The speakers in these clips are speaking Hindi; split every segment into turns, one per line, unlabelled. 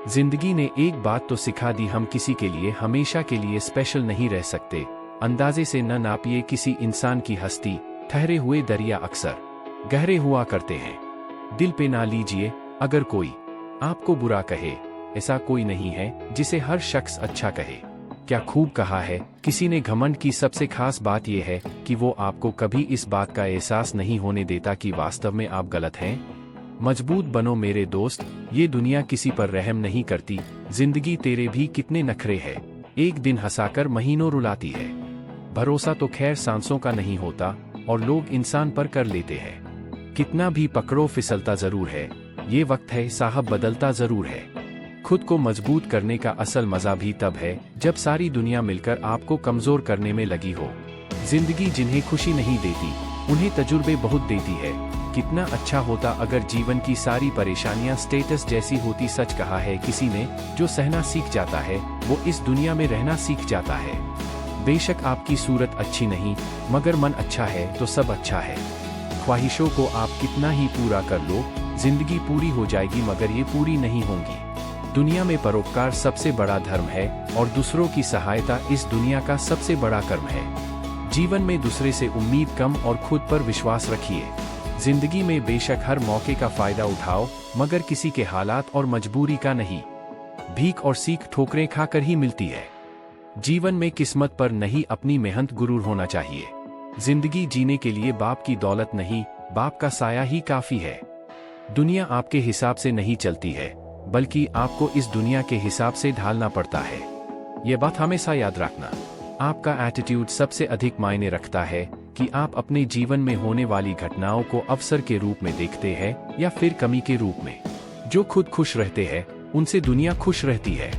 जिंदगी ने एक बात तो सिखा दी, हम किसी के लिए हमेशा के लिए स्पेशल नहीं रह सकते। अंदाजे से न नापिए किसी इंसान की हस्ती, ठहरे हुए दरिया अक्सर गहरे हुआ करते हैं। दिल पे ना लीजिए अगर कोई आपको बुरा कहे, ऐसा कोई नहीं है जिसे हर शख्स अच्छा कहे। क्या खूब कहा है किसी ने, घमंड की सबसे खास बात यह है कि वो आपको कभी इस बात का एहसास नहीं होने देता कि वास्तव में आप गलत हैं। मजबूत बनो मेरे दोस्त, ये दुनिया किसी पर रहम नहीं करती। जिंदगी तेरे भी कितने नखरे है, एक दिन हंसाकर महीनों रुलाती है। भरोसा तो खैर सांसों का नहीं होता और लोग इंसान पर कर लेते हैं। कितना भी पकड़ो फिसलता जरूर है, ये वक्त है साहब बदलता जरूर है। खुद को मजबूत करने का असल मजा भी तब है जब सारी दुनिया मिलकर आपको कमजोर करने में लगी हो। जिंदगी जिन्हें खुशी नहीं देती उन्हें तजुर्बे बहुत देती है। कितना अच्छा होता अगर जीवन की सारी परेशानियां स्टेटस जैसी होती। सच कहा है किसी ने, जो सहना सीख जाता है वो इस दुनिया में रहना सीख जाता है। बेशक आपकी सूरत अच्छी नहीं, मगर मन अच्छा है तो सब अच्छा है। ख्वाहिशों को आप कितना ही पूरा कर लो, जिंदगी पूरी हो जाएगी मगर ये पूरी नहीं होंगी। दुनिया में परोपकार सबसे बड़ा धर्म है और दूसरों की सहायता इस दुनिया का सबसे बड़ा कर्म है। जीवन में दूसरे से उम्मीद कम और खुद पर विश्वास रखिए। जिंदगी में बेशक हर मौके का फायदा उठाओ, मगर किसी के हालात और मजबूरी का नहीं। भीख और सीख ठोकरें खाकर ही मिलती है। जीवन में किस्मत पर नहीं अपनी मेहनत गुरूर होना चाहिए। जिंदगी जीने के लिए बाप की दौलत नहीं, बाप का साया ही काफी है। दुनिया आपके हिसाब से नहीं चलती है, बल्कि आपको इस दुनिया के हिसाब से ढालना पड़ता है। यह बात हमेशा याद रखना। आपका एटीट्यूड सबसे अधिक मायने रखता है कि आप अपने जीवन में होने वाली घटनाओं को अवसर के रूप में देखते हैं या फिर कमी के रूप में। जो खुद खुश रहते हैं उनसे दुनिया खुश रहती है।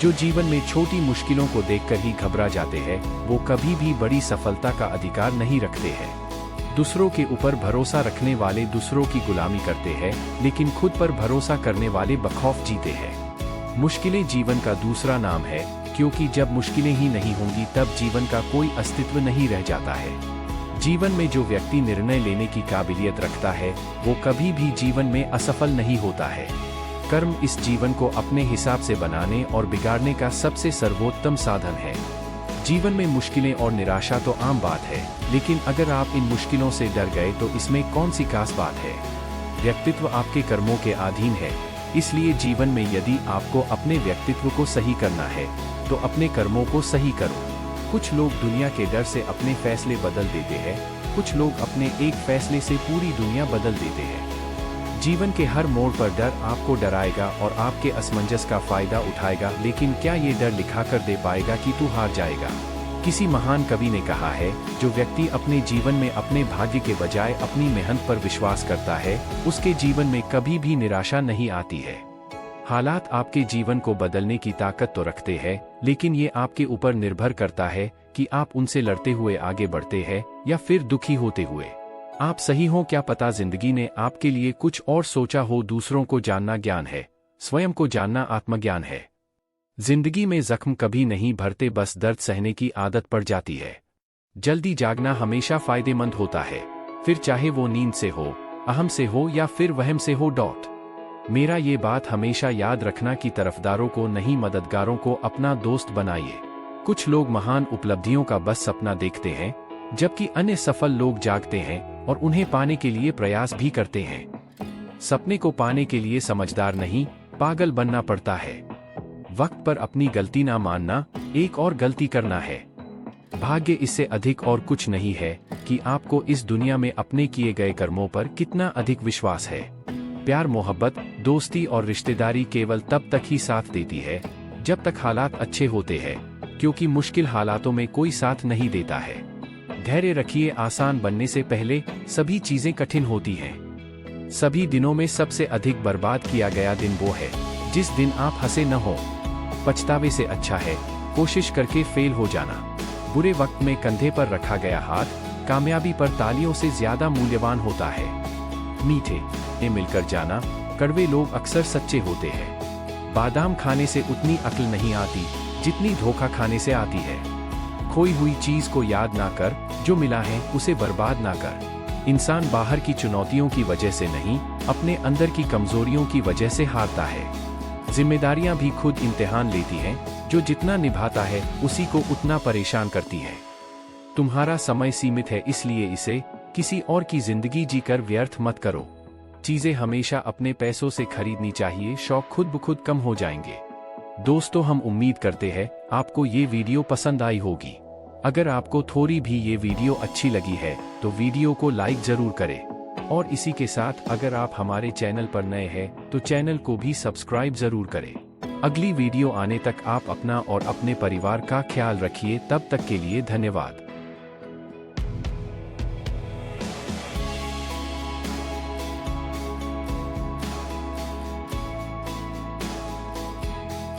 जो जीवन में छोटी मुश्किलों को देखकर ही घबरा जाते हैं वो कभी भी बड़ी सफलता का अधिकार नहीं रखते हैं। दूसरों के ऊपर भरोसा रखने वाले दूसरों की गुलामी करते हैं, लेकिन खुद पर भरोसा करने वाले बखौफ जीते हैं। मुश्किलें जीवन का दूसरा नाम है, क्योंकि जब मुश्किलें ही नहीं होंगी तब जीवन का कोई अस्तित्व नहीं रह जाता है। जीवन में जो व्यक्ति निर्णय लेने की काबिलियत रखता है वो कभी भी जीवन में असफल नहीं होता है। कर्म इस जीवन को अपने हिसाब से बनाने और बिगाड़ने का सबसे सर्वोत्तम साधन है। जीवन में मुश्किलें और निराशा तो आम बात है, लेकिन अगर आप इन मुश्किलों से डर गए तो इसमें कौन सी खास बात है। व्यक्तित्व आपके कर्मों के अधीन है, इसलिए जीवन में यदि आपको अपने व्यक्तित्व को सही करना है तो अपने कर्मों को सही करो। कुछ लोग दुनिया के डर से अपने फैसले बदल देते हैं, कुछ लोग अपने एक फैसले से पूरी दुनिया बदल देते हैं। जीवन के हर मोड़ पर डर आपको डराएगा और आपके असमंजस का फायदा उठाएगा, लेकिन क्या ये डर लिखा कर दे पाएगा कि तू हार जाएगा। किसी महान कवि ने कहा है, जो व्यक्ति अपने जीवन में अपने भाग्य के बजाय अपनी मेहनत पर विश्वास करता है उसके जीवन में कभी भी निराशा नहीं आती है। हालात आपके जीवन को बदलने की ताकत तो रखते हैं, लेकिन ये आपके ऊपर निर्भर करता है कि आप उनसे लड़ते हुए आगे बढ़ते हैं या फिर दुखी होते हुए। आप सही हो क्या पता जिंदगी ने आपके लिए कुछ और सोचा हो। दूसरों को जानना ज्ञान है, स्वयं को जानना आत्मज्ञान है। जिंदगी में जख्म कभी नहीं भरते, बस दर्द सहने की आदत पड़ जाती है। जल्दी जागना हमेशा फायदेमंद होता है, फिर चाहे वो नींद से हो, अहम से हो या फिर वहम से हो। मेरा ये बात हमेशा याद रखना कि तरफदारों को नहीं मददगारों को अपना दोस्त बनाइए। कुछ लोग महान उपलब्धियों का बस सपना देखते हैं, जबकि अन्य सफल लोग जागते हैं और उन्हें पाने के लिए प्रयास भी करते हैं। सपने को पाने के लिए समझदार नहीं, पागल बनना पड़ता है। वक्त पर अपनी गलती ना मानना, एक और गलती करना है। भाग्य इससे अधिक और कुछ नहीं है कि आपको इस दुनिया में अपने किए गए कर्मों पर कितना अधिक विश्वास है। प्यार, मोहब्बत, दोस्ती और रिश्तेदारी केवल तब तक ही साथ देती है जब तक हालात अच्छे होते हैं, क्योंकि मुश्किल हालातों में कोई साथ नहीं देता है। धैर्य रखिए, आसान बनने से पहले सभी चीजें कठिन होती हैं। सभी दिनों में सबसे अधिक बर्बाद किया गया दिन वो है जिस दिन आप हंसे न हो। पछतावे से अच्छा है कोशिश करके फेल हो जाना। बुरे वक्त में कंधे पर रखा गया हाथ कामयाबी पर तालियों से ज्यादा मूल्यवान होता है। मीठे ने मिलकर जाना, कड़वे लोग अक्सर सच्चे होते हैं। बादाम खाने से उतनी अक्ल नहीं आती जितनी धोखा खाने से आती है। खोई हुई चीज को याद ना कर, जो मिला है उसे बर्बाद ना कर। इंसान बाहर की चुनौतियों की वजह से नहीं, अपने अंदर की कमजोरियों की वजह से हारता है। जिम्मेदारियां भी खुद इम्तिहान लेती हैं, जो जितना निभाता है उसी को उतना परेशान करती है। तुम्हारा समय सीमित है, इसलिए इसे किसी और की जिंदगी जीकर व्यर्थ मत करो। चीजें हमेशा अपने पैसों से खरीदनी चाहिए, शौक खुद ब खुद कम हो जाएंगे। दोस्तों, हम उम्मीद करते हैं आपको ये वीडियो पसंद आई होगी। अगर आपको थोड़ी भी ये वीडियो अच्छी लगी है तो वीडियो को लाइक जरूर करें, और इसी के साथ अगर आप हमारे चैनल पर नए हैं तो चैनल को भी सब्सक्राइब जरूर करें। अगली वीडियो आने तक आप अपना और अपने परिवार का ख्याल रखिए। तब तक के लिए धन्यवाद।